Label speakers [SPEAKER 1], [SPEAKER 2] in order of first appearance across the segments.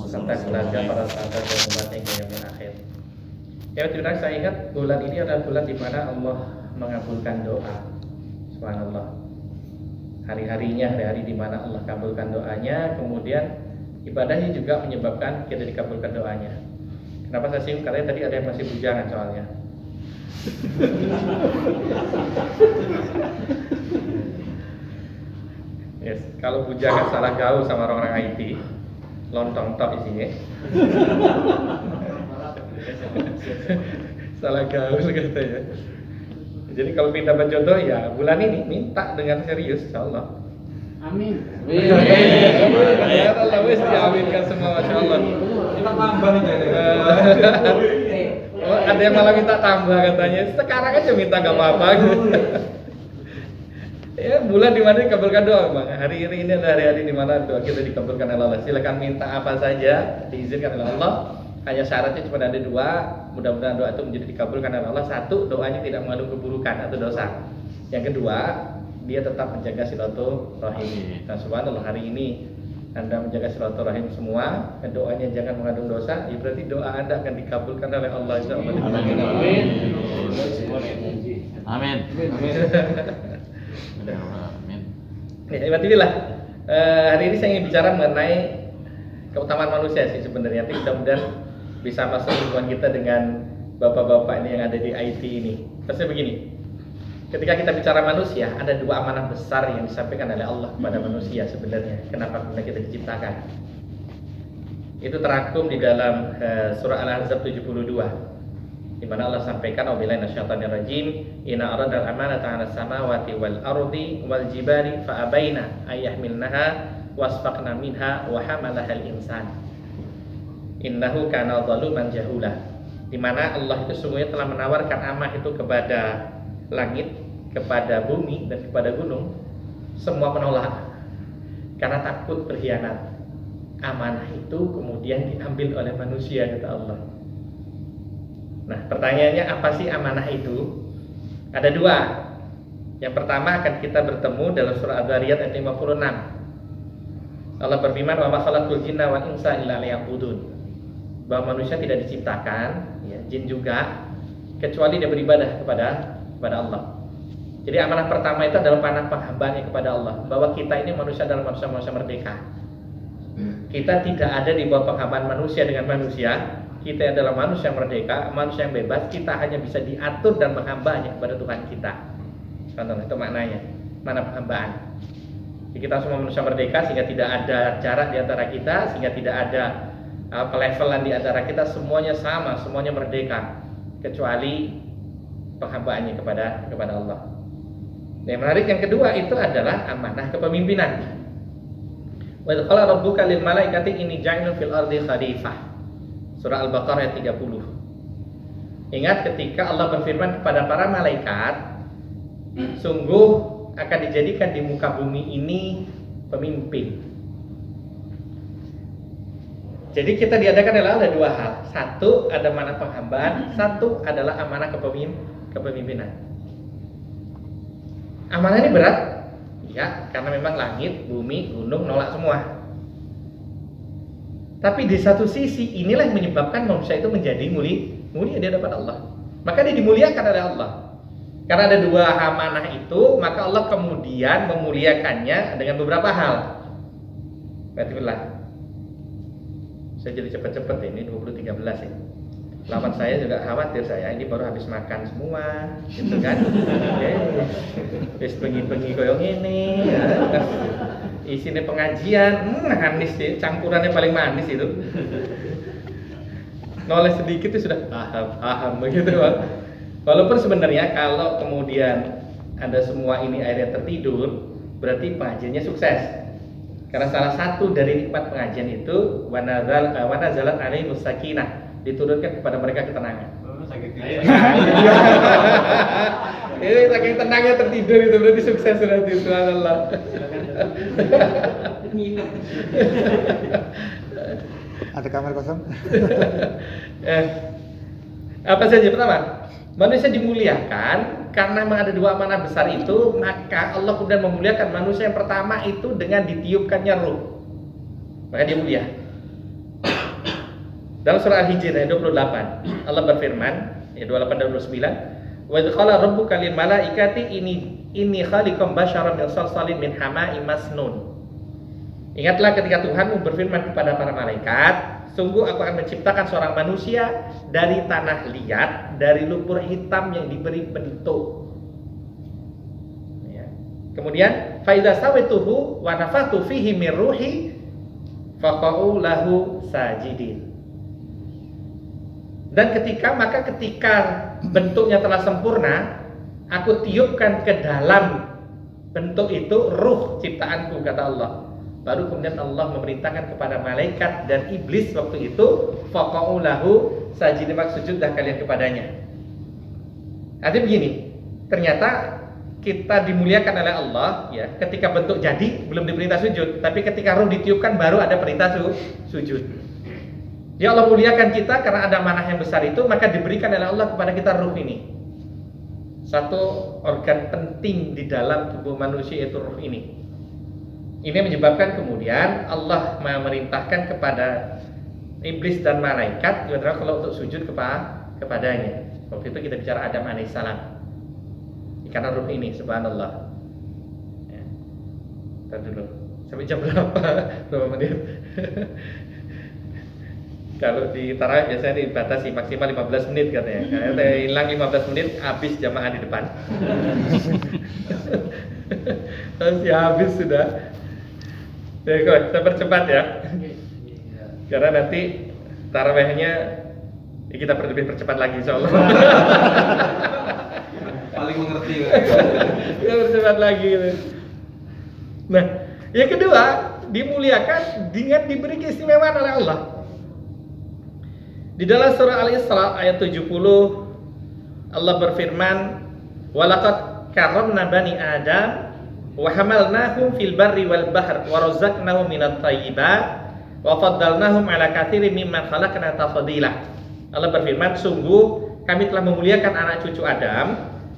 [SPEAKER 1] serta keluarga para sahabat dan umatnya hingga yaumil akhir. Ya, tidak, saya ingat bulan ini adalah bulan di mana Allah mengabulkan doa. Subhanallah. Hari-hari di mana Allah kabulkan doanya, kemudian ibadahnya juga menyebabkan kita dikabulkan doanya. Kenapa saya singgung? Karena tadi ada yang masih bujangan soalnya. Yes, kalau bujangan salah gaul sama orang-orang IT, lontong tok isinya. Salah gaul katanya. Jadi kalau minta berjodoh ya bulan ini minta dengan serius, insyaallah.
[SPEAKER 2] Amin.
[SPEAKER 1] Ya Allah wis diaminkan semua, masyaallah.
[SPEAKER 3] Kita tambah nih jadi.
[SPEAKER 1] Oh, ada yang malah minta tambah katanya. Sekarang aja minta gak apa-apa. Ya, bulan di mana dikabulkan doa, Bang. Hari ini adalah hari-hari di mana doa kita dikabulkan oleh Allah. Silakan minta apa saja, diizinkan oleh Allah. Hanya syaratnya cuma ada dua. Mudah-mudahan doa itu menjadi dikabulkan oleh Allah. Satu, doanya tidak mengandung keburukan atau dosa. Yang kedua, dia tetap menjaga silaturahim. Dan subhanallah, hari ini Anda menjaga silaturahim semua, dan doanya jangan mengandung dosa, ya berarti doa Anda akan dikabulkan oleh Allah.
[SPEAKER 2] Amin.
[SPEAKER 4] Amin.
[SPEAKER 1] Ya, inilah hari ini saya ingin bicara mengenai keutamaan manusia sih sebenarnya. Tapi mudah-mudahan bisa masuk hubungan kita dengan bapak-bapak ini yang ada di IT ini. Maksudnya begini, ketika kita bicara manusia, ada dua amanah besar yang disampaikan oleh Allah kepada manusia sebenarnya. Kenapa kita diciptakan? Itu terangkum di dalam surah Al-Ahzab 72. Di mana Allah sampaikan, "Auzubillahi minasyaitonir rajim, inna aradna al-amanata 'alas samawati wal ardi wal jibali fa abaina ayyahmilnaha wasfaqna minha wa hamalaha al-insan. Innahu kana zaluman jahula." Di mana Allah itu sungguhnya telah menawarkan amanah itu kepada langit, kepada bumi dan kepada gunung. Semua menolak karena takut berkhianat. Amanah itu kemudian diambil oleh manusia, kata Allah. Nah, pertanyaannya apa sih amanah itu? Ada dua. Yang pertama akan kita bertemu dalam surah Ad-Dzariyat ayat 56. Allah berfirman, "Wa ma khalaqtul jinna wal insa illa liya'budun." Bahwa manusia tidak diciptakan, ya, jin juga, kecuali dia beribadah kepada Allah. Jadi amanah pertama itu adalah amanah penghambaannya kepada Allah, bahwa kita ini manusia adalah manusia merdeka. Kita tidak ada di bawah penghambaan manusia dengan manusia. Kita adalah manusia yang merdeka, manusia yang bebas. Kita hanya bisa diatur dan menghambanya kepada Tuhan kita. Contohnya itu maknanya, mana penghambaan. Jadi kita semua manusia merdeka, sehingga tidak ada jarak di antara kita, sehingga tidak ada pelevelan di antara kita. Semuanya sama, semuanya merdeka, kecuali penghambaannya kepada Allah. Yang menarik yang kedua itu adalah amanah kepemimpinan. Wa qala rabbuka lil malaikati inni ja'ilun fil ardi khalifah. Surah Al-Baqarah ayat 30. Ingat ketika Allah berfirman kepada para malaikat, sungguh akan dijadikan di muka bumi ini pemimpin. Jadi kita diadakan adalah ada dua hal. Satu ada amanah penghambaan, satu adalah amanah kepemimpinan. Amanah ini berat, ya, karena memang langit, bumi, gunung nolak semua. Tapi di satu sisi inilah yang menyebabkan manusia itu menjadi mulia di hadapan Allah. Maka dia dimuliakan oleh Allah. Karena ada dua amanah itu, maka Allah kemudian memuliakannya dengan beberapa hal. Berarti saya jadi cepet-cepet ini 2013 ya. Lawan saya juga khawatir, saya ini baru habis makan semua, gitu kan? Wis bengi-bengi koyo ngene. Isinya pengajian, manis sih, campurannya paling manis itu. Noleh sedikit itu sudah paham begitu, Pak. Walaupun sebenarnya kalau kemudian Anda semua ini akhirnya tertidur, berarti pengajiannya sukses. Karena salah satu dari nikmat pengajian itu wa nazalat alaihimus sakinah, diturunkan kepada mereka ketenangan. Ini saking tenangnya tertidur itu berarti sukses sudah itu, subhanallah.
[SPEAKER 5] Ada kamar kosong?
[SPEAKER 1] Apa saja? Pertama, manusia dimuliakan karena memang ada dua amanah besar itu, maka Allah kemudian memuliakan manusia yang pertama itu dengan ditiupkannya ruh. Maka dia mulia. Dalam surah Al-Hijr ayat 28, Allah berfirman, ayat 28 dan 29, "Wa idh qala rabbuka lil malaikati inni khaliqum basyaran min salsalin min hama'im masnun." Ingatlah ketika Tuhanmu berfirman kepada para malaikat, sungguh aku akan menciptakan seorang manusia dari tanah liat, dari lumpur hitam yang diberi bentuk. Ya. Kemudian, fa idza sawaituhu wa nafakhtu fihi min ruhi faqa'u lahu sajidin. Dan ketika bentuknya telah sempurna, aku tiupkan ke dalam bentuk itu ruh ciptaanku, kata Allah. Baru kemudian Allah memerintahkan kepada malaikat dan iblis waktu itu, faqa'u lahu sajidin, maka sujudlah kalian kepadanya. Artinya begini, ternyata kita dimuliakan oleh Allah ya, ketika bentuk jadi belum diperintah sujud, tapi ketika ruh ditiupkan baru ada perintah sujud. Ya Allah muliakan kita karena ada manah yang besar itu, maka diberikan oleh Allah kepada kita ruh ini. Satu organ penting di dalam tubuh manusia itu ruh ini. Ini menyebabkan kemudian Allah memerintahkan kepada iblis dan malaikat kalau untuk sujud kepadanya. Waktu itu kita bicara Adam alaihissalam. Karena ruh ini, subhanallah. Ya. Ntar dulu. Sampai jam berapa menit? Kalau di tarawih biasanya dibatasi maksimal 15 menit katanya. Karena saya hilang 15 menit habis jamaah di depan. Terus ya habis sudah. Ya, saya percepat ya. Karena nanti tarawihnya kita lebih percepat lagi insyaallah.
[SPEAKER 3] Paling mengerti.
[SPEAKER 1] Kita percepat lagi gitu. Nah, yang kedua, dimuliakan dengan diberi keistimewaan oleh Allah. Di dalam surah Al-Isra ayat 70 Allah berfirman, "Walaqad karramna bani Adam wa hamalnahum fil barri wal bahr wa razaqnahum minat thayyibat wa faddalnahum ala katsirin mimman khalaqna tafdila." Allah berfirman, sungguh kami telah memuliakan anak cucu Adam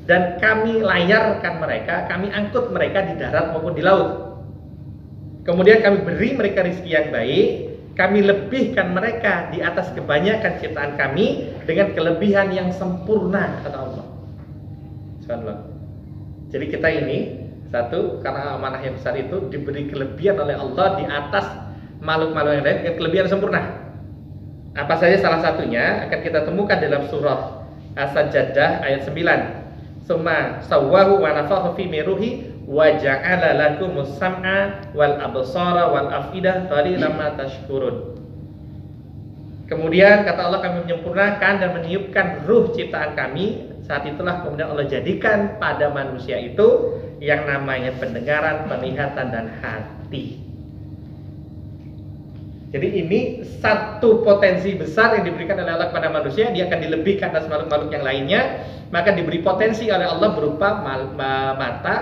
[SPEAKER 1] dan kami layarkan mereka, kami angkut mereka di darat maupun di laut. Kemudian kami beri mereka rezeki yang baik, kami lebihkan mereka di atas kebanyakan ciptaan kami dengan kelebihan yang sempurna, kata Allah. Subhanallah. Jadi kita ini satu, karena amanah yang besar itu diberi kelebihan oleh Allah di atas makhluk-makhluk yang lain dengan kelebihan sempurna. Apa saja salah satunya akan kita temukan dalam surah As-Sajdah ayat 9. Summa sawwahu wa nafakha fi ruhi wa ja'ala lakumus sam'a wal absara wal afidah qalilan ma tashkurun. Kemudian kata Allah, kami menyempurnakan dan meniupkan ruh ciptaan kami. Saat itulah kemudian Allah jadikan pada manusia itu yang namanya pendengaran, penglihatan dan hati. Jadi ini satu potensi besar yang diberikan oleh Allah kepada manusia. Dia akan dilebihkan atas makhluk-makhluk yang lainnya. Maka diberi potensi oleh Allah berupa mata,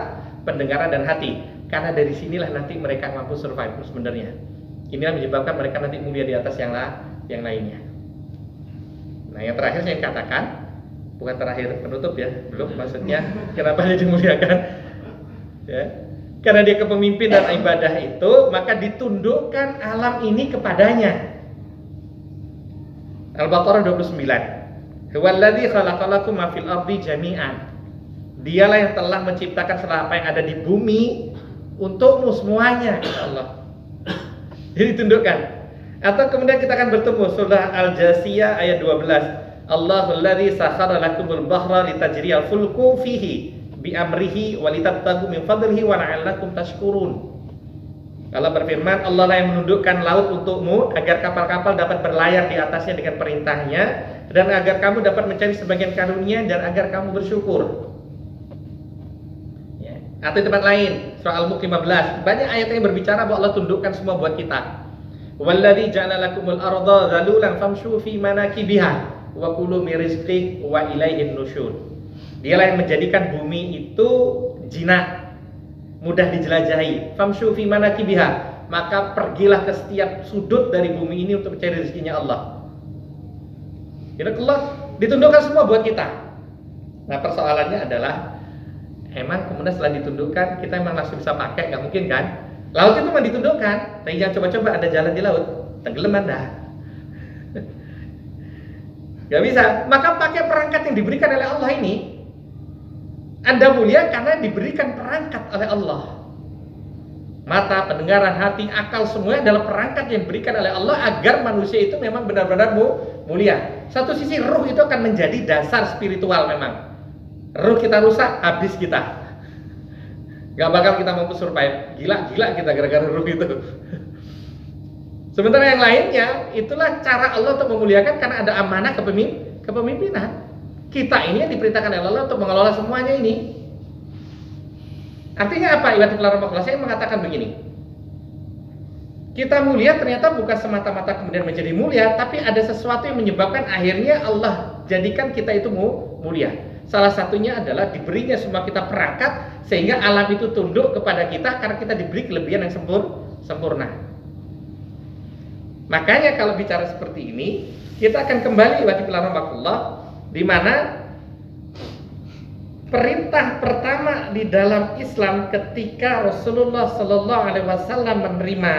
[SPEAKER 1] pendengaran dan hati. Karena dari sinilah nanti mereka mampu survive sebenarnya. Inilah menyebabkan mereka nanti mulia di atas yang lainnya. Nah, yang terakhir saya katakan, bukan terakhir penutup ya, belum, maksudnya kenapa dia dimuliakan? Ya. Karena dia kepemimpin dan ibadah itu, maka ditundukkan alam ini kepadanya. Al-Baqarah 29. Huwallazi khalaqalakum ma fil ardi jami'an. Dialah yang telah menciptakan segala apa yang ada di bumi untukmu semuanya, kata Allah. Jadi tundukkan. Atau kemudian kita akan bertemu surah Al-Jasiyah ayat 12. Allahul ladzi sakhkhara lakumul bahra litajriyal fulku fihi bi amrihi walitabtagu min fadlihi wa la'allakum tashkurun. Allah berfirman, Allah lah yang menundukkan laut untukmu agar kapal-kapal dapat berlayar di atasnya dengan perintahnya dan agar kamu dapat mencari sebagian karunia dan agar kamu bersyukur. Ya. Atau di tempat lain, surah Al-Mulk 15, banyak ayat yang berbicara bahwa Allah tundukkan semua buat kita. Walladzi ja'ala lakumul arda dzalulan famshu fi manakibiha wa kulu min rizqihi wa ilaihin nusyur. Dialah yang menjadikan bumi itu jinak, mudah dijelajahi. Famshu fi manakibiha, maka pergilah ke setiap sudut dari bumi ini untuk mencari rezekinya Allah. Jadi Allah ditundukkan semua buat kita. Nah, persoalannya adalah, emang kemudian setelah ditundukkan kita emang langsung bisa pakai? Nggak mungkin kan? Laut itu memang ditundukkan, tapi jangan coba-coba ada jalan di laut, tenggelam Anda. Nggak bisa. Maka pakai perangkat yang diberikan oleh Allah ini. Anda mulia karena diberikan perangkat oleh Allah. Mata, pendengaran, hati, akal, semuanya adalah perangkat yang diberikan oleh Allah agar manusia itu memang benar-benar mulia. Satu sisi ruh itu akan menjadi dasar spiritual memang. Ruh kita rusak, habis kita. Gak bakal kita mampu survive. Gila kita gara-gara ruh itu. Sementara yang lainnya, itulah cara Allah untuk memuliakan karena ada amanah kepemimpinan. Kita ini yang diperintahkan oleh Allah untuk mengelola semuanya ini. Artinya apa? Ibadah rahmatullah, saya mengatakan begini. Kita mulia ternyata bukan semata-mata kemudian menjadi mulia, tapi ada sesuatu yang menyebabkan akhirnya Allah jadikan kita itu mulia. Salah satunya adalah diberinya semua kita perangkat sehingga alam itu tunduk kepada kita karena kita diberi kelebihan yang sempurna. Makanya kalau bicara seperti ini, kita akan kembali ibadah rahmatullah di mana perintah pertama di dalam Islam ketika Rasulullah Sallallahu Alaihi Wasallam menerima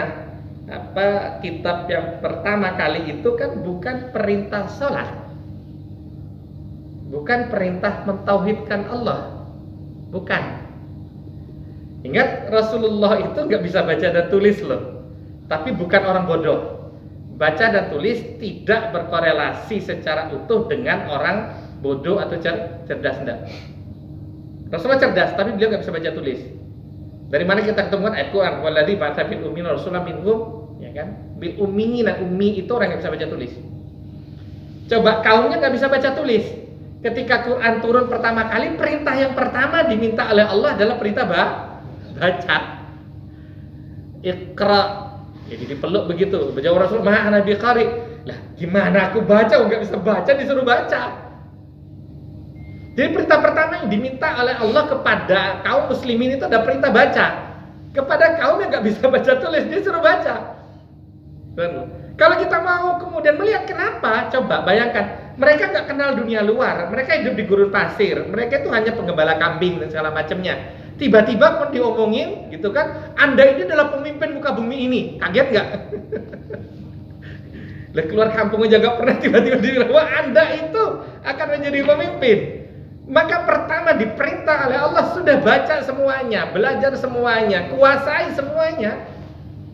[SPEAKER 1] kitab yang pertama kali itu kan bukan perintah sholat, bukan perintah mentauhidkan Allah, bukan. Ingat Rasulullah itu nggak bisa baca dan tulis loh, tapi bukan orang bodoh. Baca dan tulis tidak berkorelasi secara utuh dengan orang bodoh atau cerdas, enggak. Rasulullah cerdas, tapi beliau nggak bisa baca tulis. Dari mana kita ketemukan ayat Quran? Waladzi ba'atsa fil ummiyina rasulan minhum, ya kan? Bil ummiyina, ummi itu orang yang bisa baca tulis. Coba kaumnya nggak bisa baca tulis. Ketika Quran turun pertama kali, perintah yang pertama diminta oleh Allah adalah perintah baca. Iqra, jadi dipeluk begitu. Jawab Rasul, "Ma ana biqari." Lah, gimana aku baca? Nggak bisa baca, disuruh baca. Jadi perintah pertama yang diminta oleh Allah kepada kaum muslimin itu ada perintah baca. Kepada kaum yang nggak bisa baca tulis, dia suruh baca. Kalau kita mau kemudian melihat kenapa, coba bayangkan, mereka nggak kenal dunia luar, mereka hidup di gurun pasir, mereka itu hanya penggembala kambing dan segala macamnya. Tiba-tiba pun diomongin, gitu kan, Anda ini adalah pemimpin muka bumi ini, kaget nggak? Lah keluar kampung aja nggak pernah tiba-tiba dibilang, wah Anda itu akan menjadi pemimpin. Maka pertama diperintah oleh Allah sudah baca semuanya, belajar semuanya, kuasai semuanya.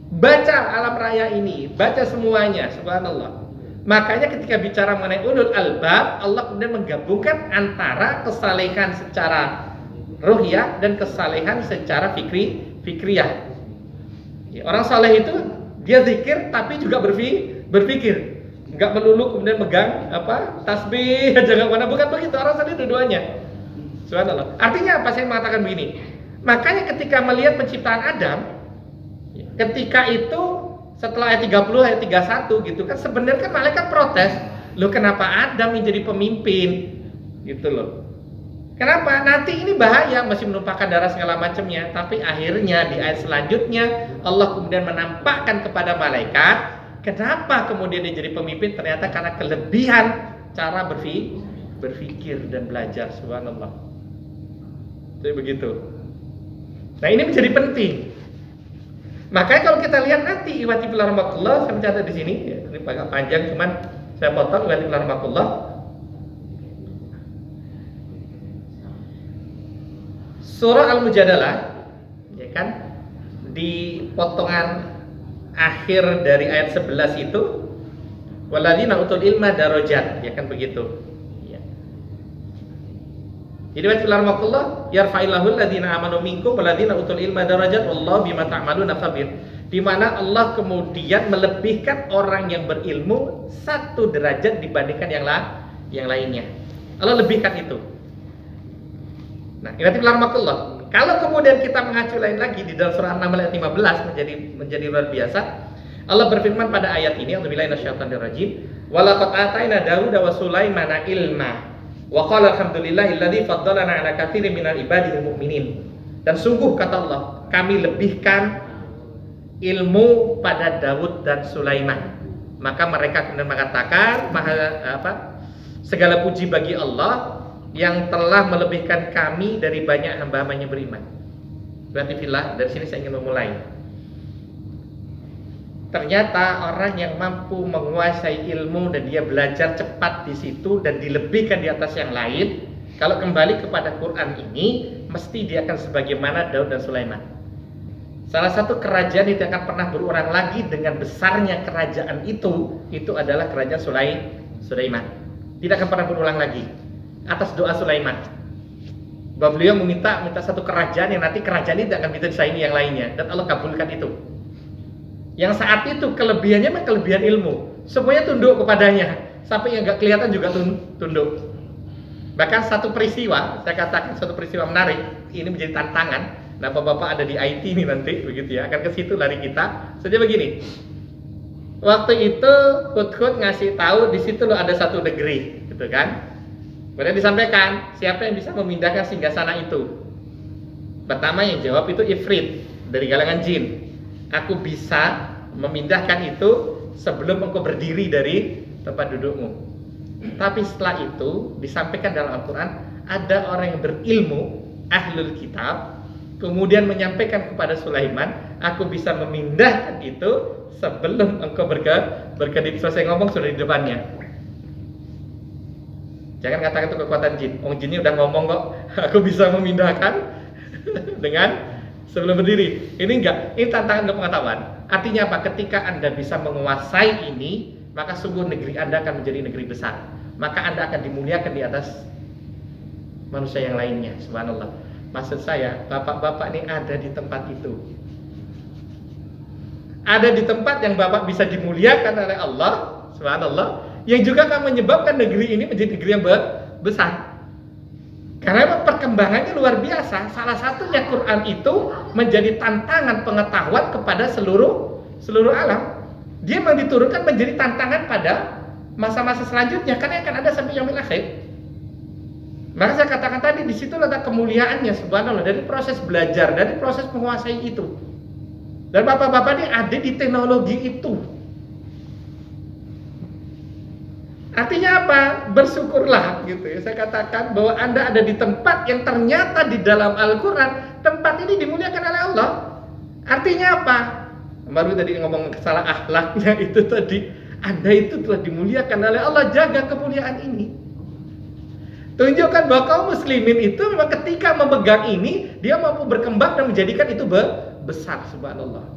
[SPEAKER 1] Baca alam raya ini, baca semuanya, subhanallah. Makanya ketika bicara mengenai ulul albab, Allah kemudian menggabungkan antara kesalehan secara ruhiyah dan kesalehan secara fikriyah. Orang saleh itu dia zikir tapi juga berpikir. Enggak melulu kemudian megang tasbih jangan mana, bukan begitu. Orang saleh dua-duanya. Subhanallah. Artinya apa saya mengatakan begini? Makanya ketika melihat penciptaan Adam, ketika itu setelah ayat 30 ayat 31 gitu kan, sebenarnya kan malaikat protes, "Loh kenapa Adam menjadi pemimpin?" Gitu loh. Kenapa? Nanti ini bahaya, masih menumpahkan darah segala macamnya. Tapi akhirnya di ayat selanjutnya Allah kemudian menampakkan kepada malaikat, kenapa kemudian dia jadi pemimpin? Ternyata karena kelebihan cara berpikir dan belajar, subhanallah. Jadi begitu. Nah ini menjadi penting. Makanya kalau kita lihat nanti iwati fillah rahmatullah, saya mencatat di sini, ya, ini agak panjang, cuman saya potong iwati fillah rahmatullah. Surah Al-Mujadalah, ya kan, di potongan akhir dari ayat 11 itu, walladzina utul ilma darajat, ya kan begitu. Ya. Jadi wa rahmatullah yarfa'illahu alladzina amanu minkum walladzina utul ilma darajat wallahu bima ta'maluna khabir. Di mana Allah kemudian melebihkan orang yang berilmu 1 derajat dibandingkan yang lainnya. Allah lebihkan itu. Nah, ini rahmatullah. Kalau kemudian kita mengacu lain lagi di dalam surah An-Naml ayat 15 menjadi luar biasa. Allah berfirman pada ayat ini, a'udzubillahi minasyaitonir rajim, wa laqad ataina Dauda wa Sulaimana ilma wa qala alhamdulillahilladzi faddalana 'ala katsirin minal ibadil mu'minin. Dan sungguh kata Allah, kami lebihkan ilmu pada Daud dan Sulaiman. Maka mereka kemudian mengatakan, segala puji bagi Allah yang telah melebihkan kami dari banyak hamba-hambanya beriman. Berarti fillah, dari sini saya ingin memulai. ternyata orang yang mampu menguasai ilmu dan dia belajar cepat di situ dan dilebihkan di atas yang lain, kalau kembali kepada Quran ini, mesti dia akan sebagaimana Daud dan Sulaiman. Salah satu kerajaan yang tidak akan pernah berulang lagi dengan besarnya kerajaan itu adalah kerajaan Sulaiman. Tidak akan pernah berulang lagi atas doa Sulaiman. Bahwa beliau minta satu kerajaan yang nanti kerajaan ini tidak akan bisa disaingi yang lainnya, dan Allah kabulkan itu. Yang saat itu kelebihannya memang kelebihan ilmu, semuanya tunduk kepadanya, sampai yang nggak kelihatan juga tunduk. Bahkan satu peristiwa, saya katakan satu peristiwa menarik, ini menjadi tantangan. Nah, bapak-bapak ada di IT ini nanti, begitu ya, akan ke situ lari kita. Jadi begini, waktu itu Hud ngasih tahu di situ loh ada satu negeri, gitu kan? Kemudian disampaikan siapa yang bisa memindahkan singgasana itu. Pertama yang jawab itu Ifrit dari kalangan jin. Aku bisa memindahkan itu sebelum engkau berdiri dari tempat dudukmu. Tapi setelah itu disampaikan dalam Al-Quran, ada orang yang berilmu, ahlul kitab, kemudian menyampaikan kepada Sulaiman, aku bisa memindahkan itu sebelum engkau berkedip. Selesai ngomong sudah di depannya. Jangan katakan itu kekuatan jin. Jinnya udah ngomong kok, aku bisa memindahkan dengan sebelum berdiri. Ini enggak, ini tantangan kepengetahuan. Artinya apa? Ketika Anda bisa menguasai ini, maka sungguh negeri Anda akan menjadi negeri besar. Maka Anda akan dimuliakan di atas manusia yang lainnya. Subhanallah. Maksud saya, bapak-bapak ini ada di tempat itu. Ada di tempat yang bapak bisa dimuliakan oleh Allah, subhanallah, yang juga akan menyebabkan negeri ini menjadi negeri yang besar. Karena perkembangannya luar biasa. Salah satunya Quran itu menjadi tantangan pengetahuan kepada seluruh alam. Dia memang diturunkan menjadi tantangan pada masa-masa selanjutnya, karena akan ada sampai yaumil akhir. Maka saya katakan tadi, di situ letak kemuliaannya, subhanallah, dari proses belajar, dari proses menguasai itu. Dan bapak-bapak ini ada di teknologi itu. Artinya apa? Bersyukurlah gitu ya. Saya katakan bahwa Anda ada di tempat yang ternyata di dalam Al-Quran tempat ini dimuliakan oleh Allah. Artinya apa? Baru tadi ngomong salah akhlaknya itu tadi. Anda itu telah dimuliakan oleh Allah. Jaga kemuliaan ini. Tunjukkan bahwa kaum muslimin itu memang ketika memegang ini, dia mampu berkembang dan menjadikan itu besar, subhanallah.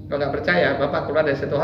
[SPEAKER 1] Kalau nggak percaya, Bapak keluar dari situ